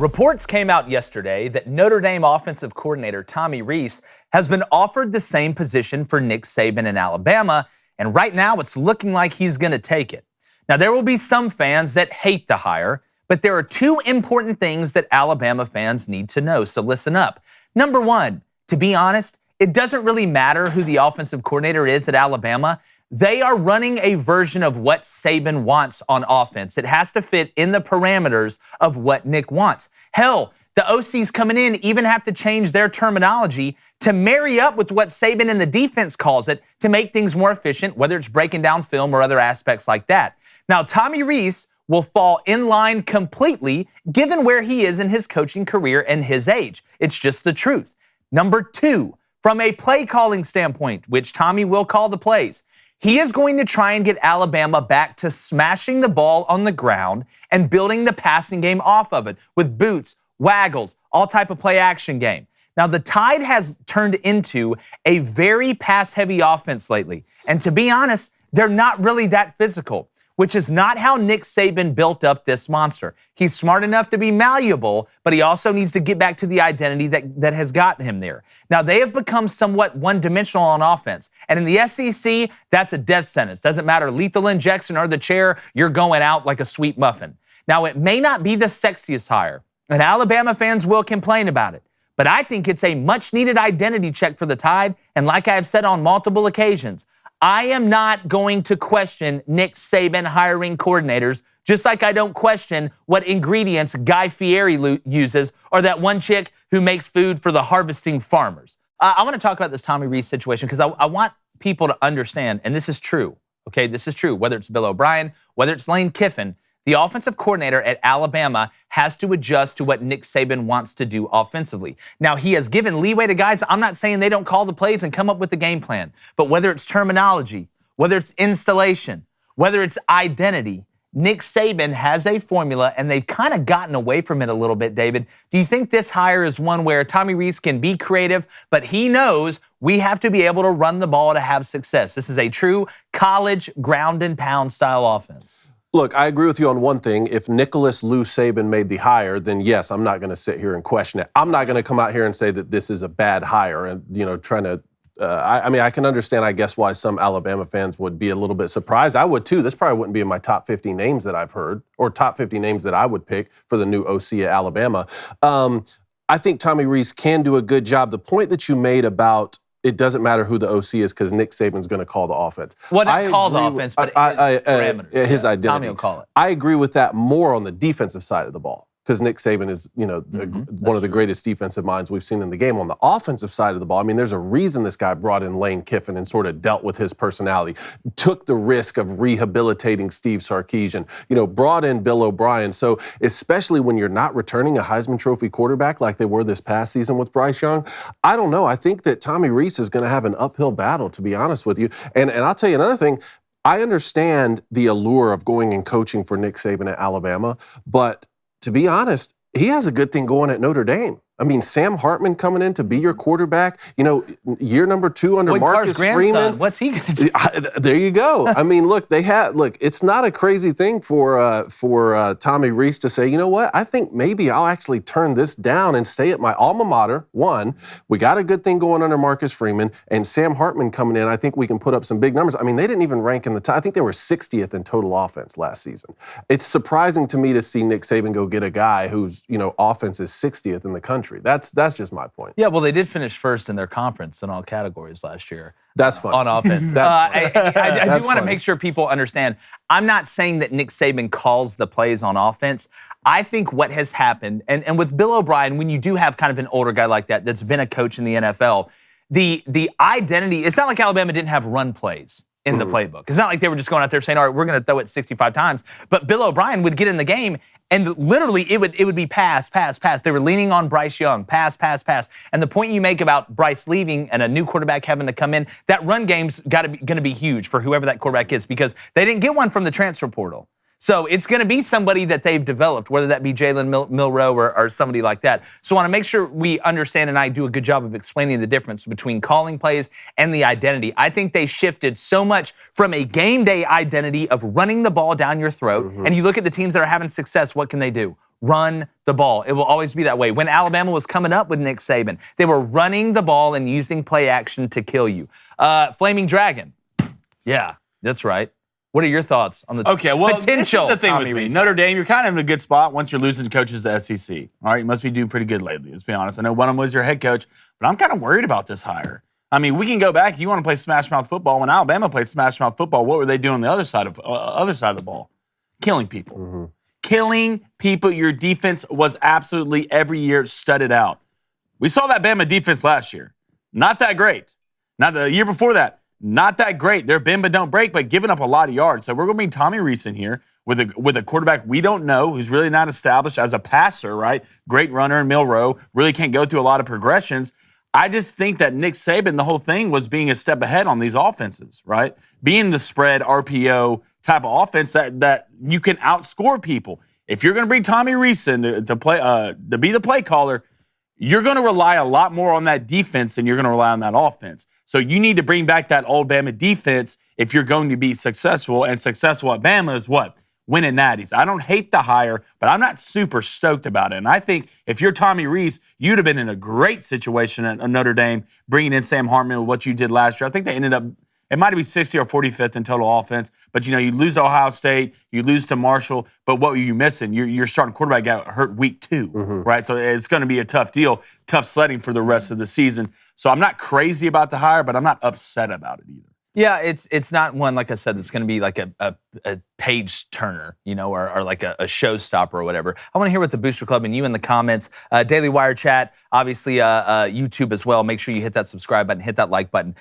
Reports came out yesterday that Notre Dame offensive coordinator Tommy Rees has been offered the same position for Nick Saban in Alabama, and right now it's looking like he's going to take it. Now, there will be some fans that hate the hire, but there are two important things that Alabama fans need to know, so listen up. Number one, to be honest, it doesn't really matter who the offensive coordinator is at Alabama. They are running a version of what Saban wants on offense. It has to fit in the parameters of what Nick wants. Hell, the OCs coming in even have to change their terminology to marry up with what Saban and the defense calls it to make things more efficient, whether it's breaking down film or other aspects like that. Now, Tommy Rees will fall in line completely given where he is in his coaching career and his age. It's just the truth. Number two, from a play calling standpoint, which Tommy will call the plays, he is going to try and get Alabama back to smashing the ball on the ground and building the passing game off of it with boots, waggles, all type of play action game. Now, the Tide has turned into a very pass-heavy offense lately. And to be honest, they're not really that physical, which is not how Nick Saban built up this monster. He's smart enough to be malleable, but he also needs to get back to the identity that has gotten him there. Now, they have become somewhat one-dimensional on offense. And in the SEC, that's a death sentence. Doesn't matter, lethal injection or the chair, you're going out like a sweet muffin. Now, it may not be the sexiest hire, and Alabama fans will complain about it. But I think it's a much-needed identity check for the Tide, and like I've said on multiple occasions, I am not going to question Nick Saban hiring coordinators, just like I don't question what ingredients Guy Fieri uses or that one chick who makes food for the harvesting farmers. I want to talk about this Tommy Rees situation because I want people to understand, and this is true, okay? This is true. Whether it's Bill O'Brien, whether it's Lane Kiffin, the offensive coordinator at Alabama has to adjust to what Nick Saban wants to do offensively. Now, he has given leeway to guys. I'm not saying they don't call the plays and come up with the game plan, but whether it's terminology, whether it's installation, whether it's identity, Nick Saban has a formula, and they've kind of gotten away from it a little bit, David. Do you think this hire is one where Tommy Rees can be creative, but he knows we have to be able to run the ball to have success? This is a true college ground and pound style offense. Look, I agree with you on one thing. If Nicholas Lou Saban made the hire, then yes, I'm not going to sit here and question it. I'm not going to come out here and say that this is a bad hire and, trying to I mean, I can understand, I guess, why some Alabama fans would be a little bit surprised. I would, too. This probably wouldn't be in my top 50 names that I've heard or top 50 names that I would pick for the new OC at Alabama. I think Tommy Rees can do a good job. The point that you made about it doesn't matter who the OC is because Nick Saban's going to call the offense. Well, not call the offense, but his parameters. His identity. Tommy will call it. I agree with that more on the defensive side of the ball because Nick Saban is, one of the greatest defensive minds we've seen in the game. On the offensive side of the ball, I mean, there's a reason this guy brought in Lane Kiffin and sort of dealt with his personality, took the risk of rehabilitating Steve Sarkisian, brought in Bill O'Brien. So especially when you're not returning a Heisman Trophy quarterback like they were this past season with Bryce Young, I don't know. I think that Tommy Rees is going to have an uphill battle, to be honest with you. And I'll tell you another thing. I understand the allure of going and coaching for Nick Saban at Alabama, but to be honest, he has a good thing going at Notre Dame. I mean, Sam Hartman coming in to be your quarterback, year number 2 under Marcus Freeman. What's he going to do? There you go. I mean, it's not a crazy thing for Tommy Rees to say, you know what, I think maybe I'll actually turn this down and stay at my alma mater. One, we got a good thing going under Marcus Freeman, and Sam Hartman coming in, I think we can put up some big numbers. I mean, they didn't even rank in the top. I think they were 60th in total offense last season. It's surprising to me to see Nick Saban go get a guy whose, offense is 60th in the country. That's just my point. Yeah, well, they did finish first in their conference in all categories last year. That's funny. On offense. I do want to make sure people understand, I'm not saying that Nick Saban calls the plays on offense. I think what has happened, and with Bill O'Brien, when you do have kind of an older guy like that that's been a coach in the NFL, the identity, it's not like Alabama didn't have run plays in the playbook. It's not like they were just going out there saying, all right, we're going to throw it 65 times. But Bill O'Brien would get in the game, and literally it would be pass, pass, pass. They were leaning on Bryce Young, pass, pass, pass. And the point you make about Bryce leaving and a new quarterback having to come in, that run game's going to be huge for whoever that quarterback is because they didn't get one from the transfer portal. So it's going to be somebody that they've developed, whether that be Jalen Milroe or somebody like that. So I want to make sure we understand, and I do a good job of explaining the difference between calling plays and the identity. I think they shifted so much from a game day identity of running the ball down your throat, and you look at the teams that are having success, what can they do? run the ball. It will always be that way. When Alabama was coming up with Nick Saban, they were running the ball and using play action to kill you. Flaming Dragon. Yeah, that's right. What are your thoughts on the potential? This is the thing with me. Rees? Notre Dame, you're kind of in a good spot once you're losing coaches to the SEC. All right, you must be doing pretty good lately, let's be honest. I know one of them was your head coach, but I'm kind of worried about this hire. I mean, we can go back. You want to play smash mouth football. When Alabama played smash mouth football, what were they doing on the other side of the ball? Killing people. Mm-hmm. Killing people. Your defense was absolutely every year studded out. We saw that Bama defense last year. Not that great. Not the year before that. Not that great. They're bend but don't break, but giving up a lot of yards. So we're going to bring Tommy Rees in here with a quarterback we don't know, who's really not established as a passer, right? Great runner in Milrow. Really can't go through a lot of progressions. I just think that Nick Saban, the whole thing was being a step ahead on these offenses, right? Being the spread RPO type of offense that you can outscore people. If you're going to bring Tommy Rees in to play to be the play caller, you're going to rely a lot more on that defense than you're going to rely on that offense. So you need to bring back that old Bama defense if you're going to be successful. And successful at Bama is what? Winning natties. I don't hate the hire, but I'm not super stoked about it. And I think if you're Tommy Rees, you'd have been in a great situation at Notre Dame, bringing in Sam Hartman with what you did last year. I think they ended up, it might be 60 or 45th in total offense, but you lose to Ohio State, you lose to Marshall, but what were you missing? Your starting quarterback got hurt week 2, right? So it's going to be a tough deal, tough sledding for the rest of the season. So I'm not crazy about the hire, but I'm not upset about it either. Yeah, it's not one, like I said, that's going to be like a page turner, or like a showstopper or whatever. I want to hear what the Booster Club and you in the comments. Daily Wire chat, obviously YouTube as well. Make sure you hit that subscribe button, hit that like button.